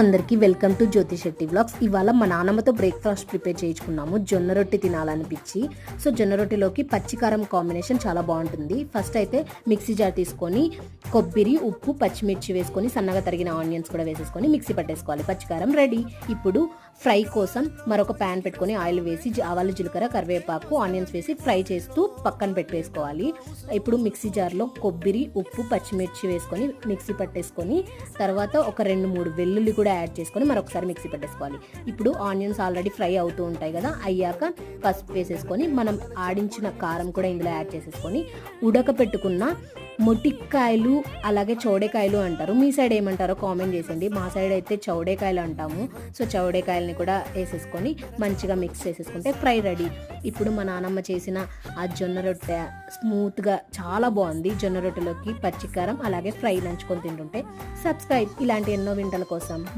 అందరికీ welcome to Jyothi Shetty vlogs. ఇవాళ మా నాన్నమ్మతో బ్రేక్ఫాస్ట్ ప్రిపేర్ చేయించుకున్నాము. జొన్న రొట్టె తినాలనిపించి. సో జొన్న రొట్టెలోకి పచ్చికారం కాంబినేషన్ చాలా బాగుంటుంది. ఫస్ట్ అయితే మిక్సీ జార్ తీసుకొని కొబ్బరి, ఉప్పు, పచ్చిమిర్చి వేసుకొని సన్నగా తరిగిన ఆనియన్స్ కూడా వేసేసుకొని మిక్సీ పట్టేసుకోవాలి. పచ్చికారం రెడీ. ఇప్పుడు ఫ్రై కోసం మరొక ప్యాన్ పెట్టుకొని ఆయిల్ వేసి ఆవాలు, జీలకర్ర, కరివేపాకు, ఆనియన్స్ వేసి ఫ్రై చేస్తూ పక్కన పెట్టేసుకోవాలి. ఇప్పుడు మిక్సీ జార్లో కొబ్బరి, ఉప్పు, పచ్చిమిర్చి వేసుకొని మిక్సీ పట్టేసుకొని తర్వాత ఒక 2-3 వెల్లుల్లి కూడా యాడ్ చేసుకొని మరొకసారి మిక్సీ పట్టేసుకోవాలి. ఇప్పుడు ఆనియన్స్ ఆల్రెడీ ఫ్రై అవుతూ ఉంటాయి కదా, అయ్యాక పసుపు వేసేసుకొని మనం ఆడించిన కారం కూడా ఇందులో యాడ్ చేసేసుకొని ఉడకపెట్టుకున్న మొటిక్కాయలు అలాగే చౌడేకాయలు అంటారు. మీ సైడ్ ఏమంటారో కామెంట్ చేసేయండి. మా సైడ్ అయితే చౌడేకాయలు అంటాము. సో చౌడేకాయలని కూడా వేసేసుకొని మంచిగా మిక్స్ చేసేసుకుంటే ఫ్రై రెడీ. ఇప్పుడు మా నానమ్మ చేసిన ఆ జొన్న రొట్టె స్మూత్గా చాలా బాగుంది. జొన్న రొట్టెలోకి పచ్చికారం అలాగే ఫ్రై నంచుకొని తింటుంటే. సబ్స్క్రైబ్ ఇలాంటి ఎన్నో వింటల కోసం.